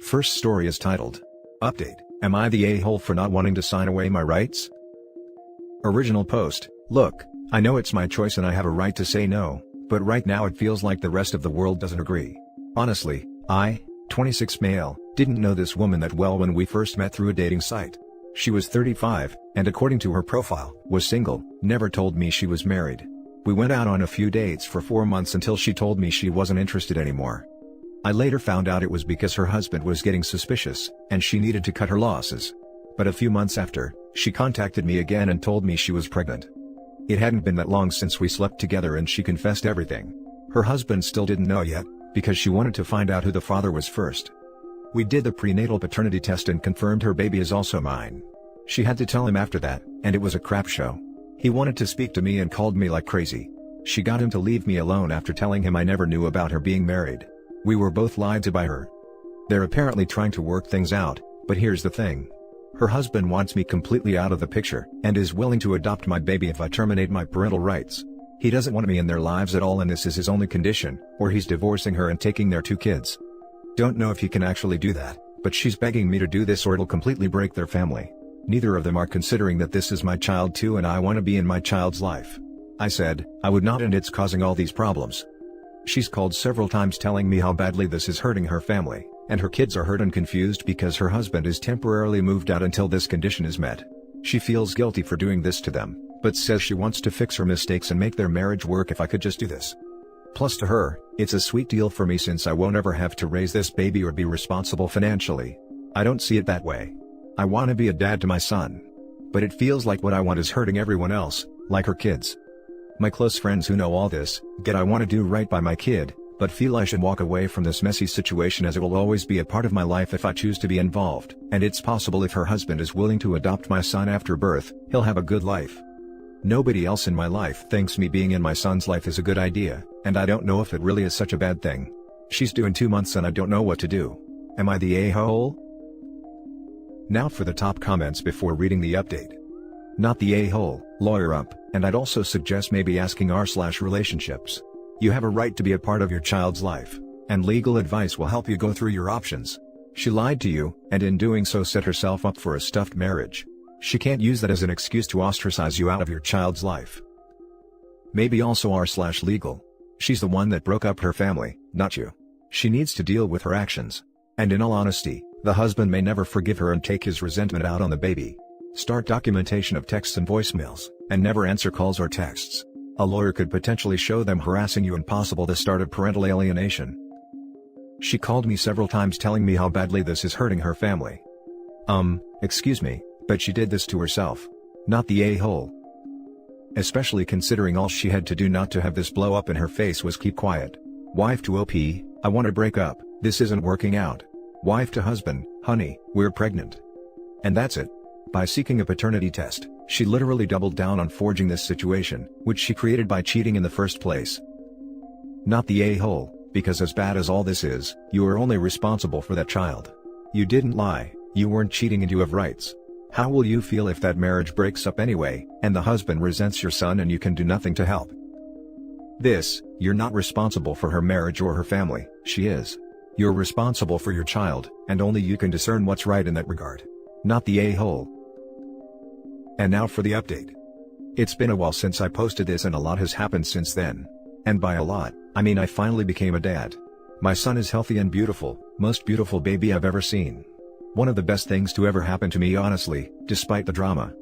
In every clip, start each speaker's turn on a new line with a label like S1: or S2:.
S1: First story is titled, Update, Am I the a-hole for not wanting to sign away my rights? Original post, Look, I know it's my choice and I have a right to say no, but right now it feels like the rest of the world doesn't agree. Honestly, I, 26 male, didn't know this woman that well when we first met through a dating site. She was 35, and according to her profile, was single, never told me she was married. We went out on a few dates for 4 months until she told me she wasn't interested anymore. I later found out it was because her husband was getting suspicious, and she needed to cut her losses. But a few months after, she contacted me again and told me she was pregnant. It hadn't been that long since we slept together and she confessed everything. Her husband still didn't know yet, because she wanted to find out who the father was first. We did the prenatal paternity test and confirmed her baby is also mine. She had to tell him after that, and it was a crap show. He wanted to speak to me and called me like crazy. She got him to leave me alone after telling him I never knew about her being married. We were both lied to by her. They're apparently trying to work things out, but here's the thing. Her husband wants me completely out of the picture, and is willing to adopt my baby if I terminate my parental rights. He doesn't want me in their lives at all and this is his only condition, or he's divorcing her and taking their 2 kids. Don't know if he can actually do that, but she's begging me to do this or it'll completely break their family. Neither of them are considering that this is my child too and I want to be in my child's life. I said, I would not and it's causing all these problems. She's called several times telling me how badly this is hurting her family, and her kids are hurt and confused because her husband is temporarily moved out until this condition is met. She feels guilty for doing this to them, but says she wants to fix her mistakes and make their marriage work if I could just do this. Plus to her, it's a sweet deal for me since I won't ever have to raise this baby or be responsible financially. I don't see it that way. I want to be a dad to my son. But it feels like what I want is hurting everyone else, like her kids. My close friends who know all this, get I want to do right by my kid, but feel I should walk away from this messy situation as it will always be a part of my life if I choose to be involved, and it's possible if her husband is willing to adopt my son after birth, he'll have a good life. Nobody else in my life thinks me being in my son's life is a good idea, and I don't know if it really is such a bad thing. She's due in 2 months and I don't know what to do. Am I the a-hole? Now for the top comments before reading the update. Not the a-hole, lawyer up, and I'd also suggest maybe asking r/relationships. You have a right to be a part of your child's life, and legal advice will help you go through your options. She lied to you, and in doing so set herself up for a stuffed marriage. She can't use that as an excuse to ostracize you out of your child's life. Maybe also r/legal. She's the one that broke up her family, not you. She needs to deal with her actions. And in all honesty, the husband may never forgive her and take his resentment out on the baby. Start documentation of texts and voicemails, and never answer calls or texts. A lawyer could potentially show them harassing you and possible the start of parental alienation. She called me several times telling me how badly this is hurting her family. Excuse me, but she did this to herself. Not the a-hole. Especially considering all she had to do not to have this blow up in her face was keep quiet. Wife to OP, I want to break up, this isn't working out. Wife to husband, honey, we're pregnant. And that's it. By seeking a paternity test, she literally doubled down on forging this situation, which she created by cheating in the first place. Not the a-hole, because as bad as all this is, you are only responsible for that child. You didn't lie, you weren't cheating and you have rights. How will you feel if that marriage breaks up anyway, and the husband resents your son and you can do nothing to help? You're not responsible for her marriage or her family, she is. You're responsible for your child, and only you can discern what's right in that regard. Not the a-hole. And now for the update. It's been a while since I posted this and a lot has happened since then. And by a lot, I mean I finally became a dad. My son is healthy and beautiful, most beautiful baby I've ever seen. One of the best things to ever happen to me honestly, despite the drama.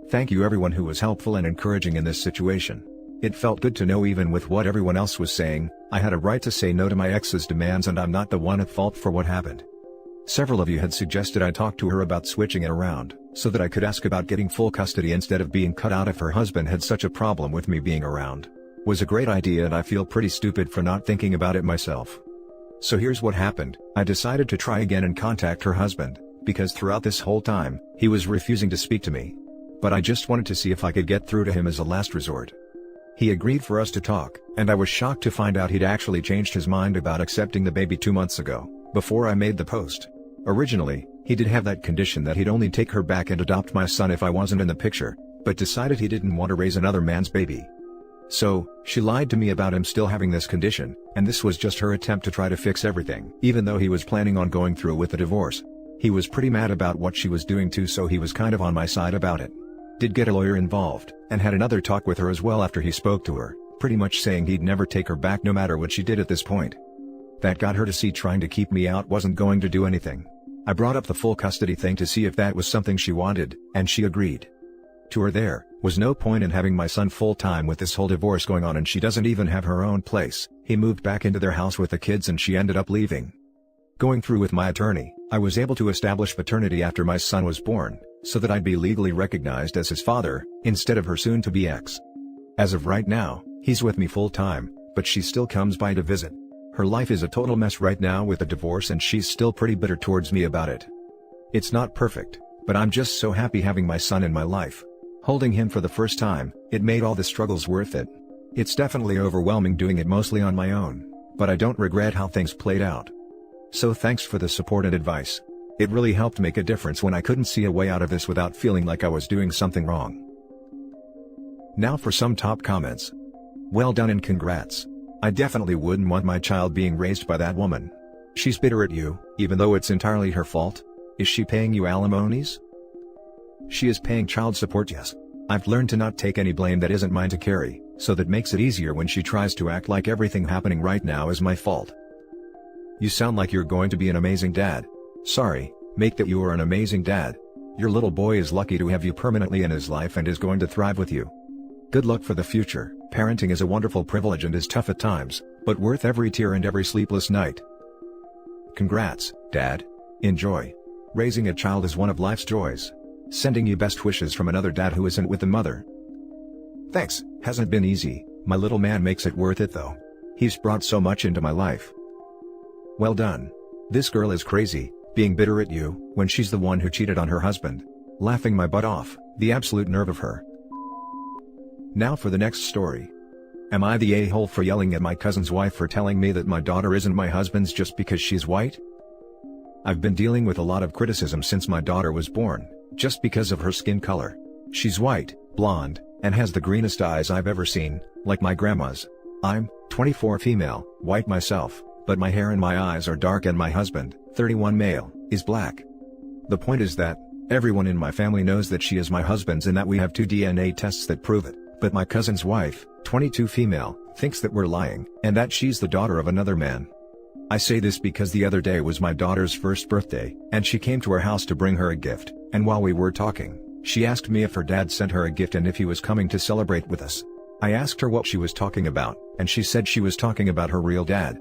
S1: Thank you everyone who was helpful and encouraging in this situation. It felt good to know even with what everyone else was saying, I had a right to say no to my ex's demands and I'm not the one at fault for what happened. Several of you had suggested I talk to her about switching it around, so that I could ask about getting full custody instead of being cut out if her husband had such a problem with me being around. Was a great idea and I feel pretty stupid for not thinking about it myself. So here's what happened, I decided to try again and contact her husband, because throughout this whole time, he was refusing to speak to me. But I just wanted to see if I could get through to him as a last resort. He agreed for us to talk, and I was shocked to find out he'd actually changed his mind about accepting the baby 2 months ago, before I made the post. Originally, he did have that condition that he'd only take her back and adopt my son if I wasn't in the picture, but decided he didn't want to raise another man's baby. So, she lied to me about him still having this condition, and this was just her attempt to try to fix everything. Even though he was planning on going through with the divorce. He was pretty mad about what she was doing too, so he was kind of on my side about it. Did get a lawyer involved, and had another talk with her as well after he spoke to her, pretty much saying he'd never take her back no matter what she did at this point. That got her to see trying to keep me out wasn't going to do anything. I brought up the full custody thing to see if that was something she wanted, and she agreed. To her there was no point in having my son full-time with this whole divorce going on, and she doesn't even have her own place. He moved back into their house with the kids and she ended up leaving. Going through with my attorney, I was able to establish paternity after my son was born, so that I'd be legally recognized as his father, instead of her soon-to-be ex. As of right now, he's with me full-time, but she still comes by to visit. Her life is a total mess right now with the divorce and she's still pretty bitter towards me about it. It's not perfect, but I'm just so happy having my son in my life. Holding him for the first time, it made all the struggles worth it. It's definitely overwhelming doing it mostly on my own, but I don't regret how things played out. So thanks for the support and advice. It really helped make a difference when I couldn't see a way out of this without feeling like I was doing something wrong. Now for some top comments. Well done and congrats. I definitely wouldn't want my child being raised by that woman. She's bitter at you, even though it's entirely her fault. Is she paying you alimonies? She is paying child support, yes. I've learned to not take any blame that isn't mine to carry, so that makes it easier when she tries to act like everything happening right now is my fault. You sound like you're going to be an amazing dad. Sorry, mate, that you are an amazing dad. Your little boy is lucky to have you permanently in his life and is going to thrive with you. Good luck for the future. Parenting is a wonderful privilege and is tough at times, but worth every tear and every sleepless night. Congrats, Dad. Enjoy. Raising a child is one of life's joys. Sending you best wishes from another dad who isn't with the mother. Thanks. Hasn't been easy. My little man makes it worth it though. He's brought so much into my life. Well done. This girl is crazy, being bitter at you, when she's the one who cheated on her husband. Laughing my butt off, the absolute nerve of her. Now for the next story. Am I the a-hole for yelling at my cousin's wife for telling me that my daughter isn't my husband's just because she's white? I've been dealing with a lot of criticism since my daughter was born, just because of her skin color. She's white, blonde, and has the greenest eyes I've ever seen, like my grandma's. I'm 24 female, white myself, but my hair and my eyes are dark, and my husband, 31 male, is black. The point is that everyone in my family knows that she is my husband's and that we have 2 DNA tests that prove it, but my cousin's wife, 22 female, thinks that we're lying, and that she's the daughter of another man. I say this because the other day was my daughter's first birthday, and she came to our house to bring her a gift, and while we were talking, she asked me if her dad sent her a gift and if he was coming to celebrate with us. I asked her what she was talking about, and she said she was talking about her real dad.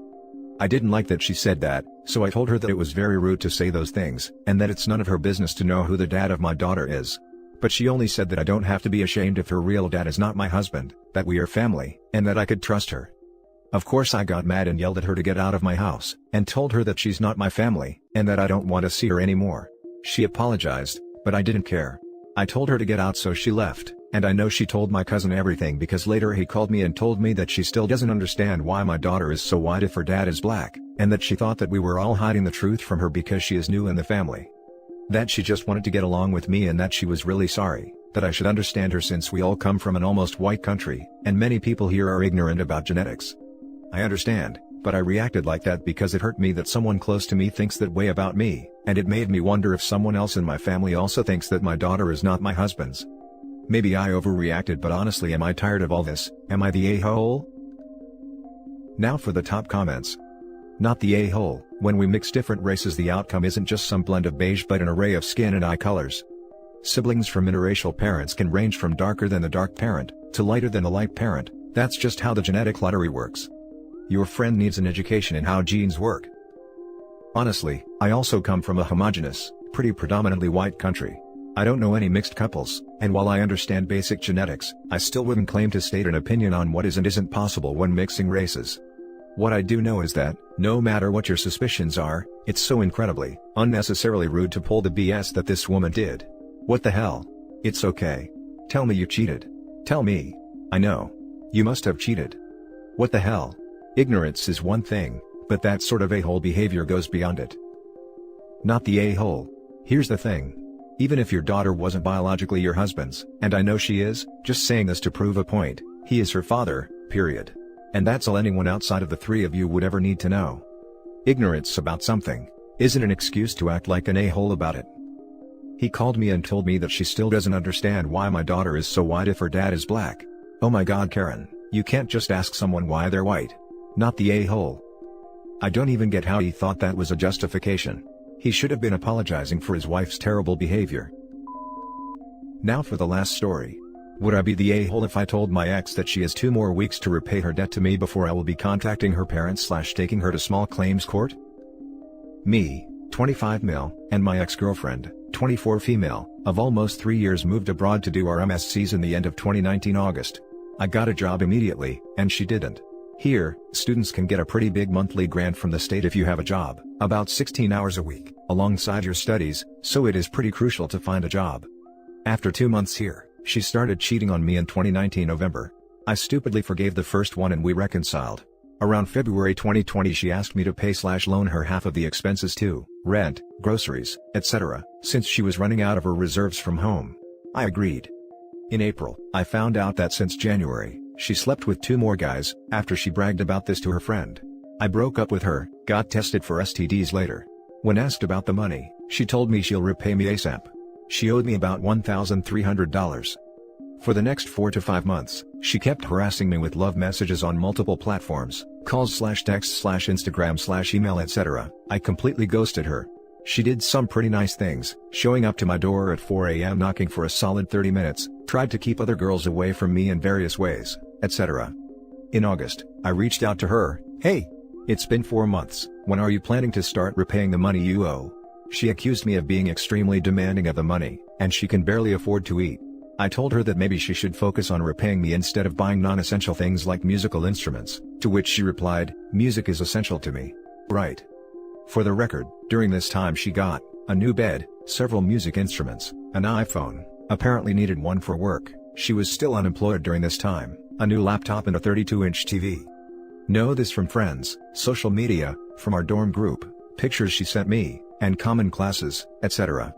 S1: I didn't like that she said that, so I told her that it was very rude to say those things, and that it's none of her business to know who the dad of my daughter is. But she only said that I don't have to be ashamed if her real dad is not my husband, that we are family, and that I could trust her. Of course I got mad and yelled at her to get out of my house, and told her that she's not my family, and that I don't want to see her anymore. She apologized, but I didn't care. I told her to get out, so she left, and I know she told my cousin everything because later he called me and told me that she still doesn't understand why my daughter is so white if her dad is black, and that she thought that we were all hiding the truth from her because she is new in the family. That she just wanted to get along with me and that she was really sorry, that I should understand her since we all come from an almost white country, and many people here are ignorant about genetics. I understand, but I reacted like that because it hurt me that someone close to me thinks that way about me, and it made me wonder if someone else in my family also thinks that my daughter is not my husband's. Maybe I overreacted, but honestly, am I tired of all this? Am I the a-hole? Now for the top comments. Not the a-hole. When we mix different races, the outcome isn't just some blend of beige but an array of skin and eye colors. Siblings from interracial parents can range from darker than the dark parent, to lighter than the light parent. That's just how the genetic lottery works. Your friend needs an education in how genes work. Honestly, I also come from a homogeneous, pretty predominantly white country. I don't know any mixed couples, and while I understand basic genetics, I still wouldn't claim to state an opinion on what is and isn't possible when mixing races. What I do know is that, no matter what your suspicions are, it's so incredibly, unnecessarily rude to pull the BS that this woman did. What the hell? It's okay. Tell me you cheated. Tell me. I know. You must have cheated. What the hell? Ignorance is one thing, but that sort of a-hole behavior goes beyond it. Not the a-hole. Here's the thing. Even if your daughter wasn't biologically your husband's, and I know she is, just saying this to prove a point, He is her father, period. And that's all anyone outside of the three of you would ever need to know. Ignorance about something isn't an excuse to act like an a-hole about it. He called me and told me that she still doesn't understand why my daughter is so white if her dad is black. Oh my god, Karen, you can't just ask someone why they're white. Not the a-hole. I don't even get how he thought that was a justification. He should have been apologizing for his wife's terrible behavior. Now for the last story. Would I be the a-hole if I told my ex that she has 2 more weeks to repay her debt to me before I will be contacting her parents / taking her to small claims court? Me, 25 male, and my ex-girlfriend, 24 female, of almost 3 years moved abroad to do our MSCs in the end of 2019 August. I got a job immediately, and she didn't. Here, students can get a pretty big monthly grant from the state if you have a job, about 16 hours a week, alongside your studies, so it is pretty crucial to find a job. After 2 months here, she started cheating on me in 2019 November. I stupidly forgave the first one and we reconciled. Around February 2020 she asked me to pay / loan her half of the expenses too, rent, groceries, etc., since she was running out of her reserves from home. I agreed. In April, I found out that since January, she slept with 2 more guys, after she bragged about this to her friend. I broke up with her, got tested for STDs later. When asked about the money, she told me she'll repay me ASAP. She owed me about $1,300. For the next 4 to 5 months, she kept harassing me with love messages on multiple platforms, calls / texts / Instagram / email etc. I completely ghosted her. She did some pretty nice things, showing up to my door at 4 a.m. knocking for a solid 30 minutes, tried to keep other girls away from me in various ways, etc. In August, I reached out to her. Hey! It's been 4 months, when are you planning to start repaying the money you owe? She accused me of being extremely demanding of the money, and she can barely afford to eat. I told her that maybe she should focus on repaying me instead of buying non-essential things like musical instruments, to which she replied, music is essential to me. Right. For the record, during this time she got a new bed, several music instruments, an iPhone, apparently needed one for work, she was still unemployed during this time, a new laptop and a 32-inch TV. Know this from friends, social media, from our dorm group, pictures she sent me, and common classes, etc.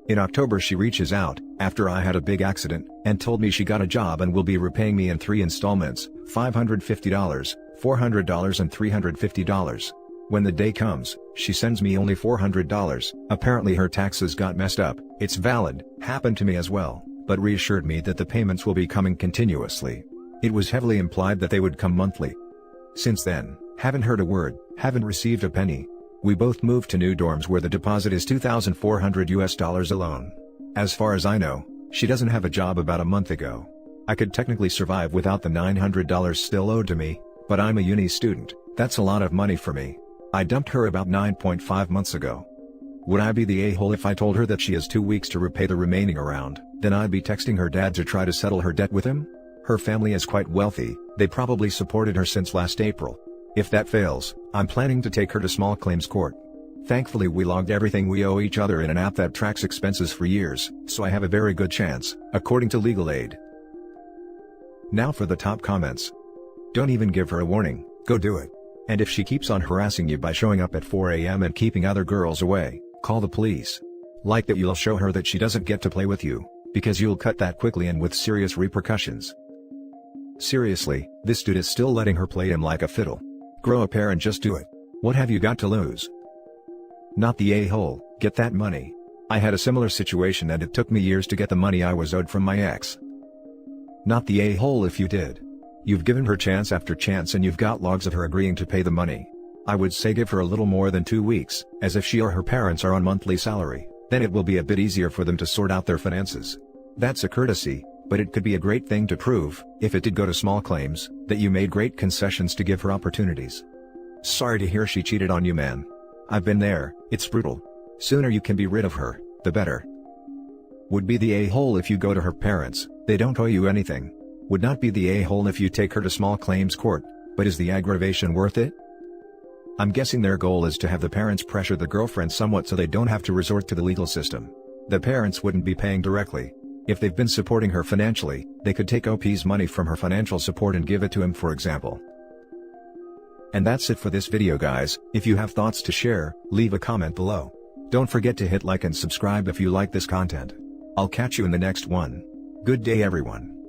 S1: In October she reaches out, after I had a big accident, and told me she got a job and will be repaying me in 3 installments, $550, $400 and $350. When the day comes, she sends me only $400, apparently her taxes got messed up, it's valid, happened to me as well, but reassured me that the payments will be coming continuously. It was heavily implied that they would come monthly. Since then, haven't heard a word, haven't received a penny. We both moved to new dorms where the deposit is $2,400 alone. As far as I know, she doesn't have a job about a month ago. I could technically survive without the $900 still owed to me, but I'm a uni student, that's a lot of money for me. I dumped her about 9.5 months ago. Would I be the a-hole if I told her that she has 2 weeks to repay the remaining around, then I'd be texting her dad to try to settle her debt with him? Her family is quite wealthy, they probably supported her since last April. If that fails, I'm planning to take her to small claims court. Thankfully we logged everything we owe each other in an app that tracks expenses for years, so I have a very good chance, according to Legal Aid. Now for the top comments. Don't even give her a warning, go do it. And if she keeps on harassing you by showing up at 4 a.m. and keeping other girls away, call the police. Like that you'll show her that she doesn't get to play with you, because you'll cut that quickly and with serious repercussions. Seriously, this dude is still letting her play him like a fiddle. Grow a pair and just do it. What have you got to lose? Not the a-hole, get that money. I had a similar situation and it took me years to get the money I was owed from my ex. Not the a-hole if you did. You've given her chance after chance and you've got logs of her agreeing to pay the money. I would say give her a little more than 2 weeks, as if she or her parents are on monthly salary, then it will be a bit easier for them to sort out their finances. That's a courtesy, but it could be a great thing to prove, if it did go to small claims, that you made great concessions to give her opportunities. Sorry to hear she cheated on you, man. I've been there, it's brutal. Sooner you can be rid of her, the better. Would be the a-hole if you go to her parents, they don't owe you anything. Would not be the a-hole if you take her to small claims court, but is the aggravation worth it? I'm guessing their goal is to have the parents pressure the girlfriend somewhat so they don't have to resort to the legal system. The parents wouldn't be paying directly. If they've been supporting her financially, they could take OP's money from her financial support and give it to him, for example. And that's it for this video, guys. If you have thoughts to share, leave a comment below. Don't forget to hit like and subscribe if you like this content. I'll catch you in the next one. Good day, everyone.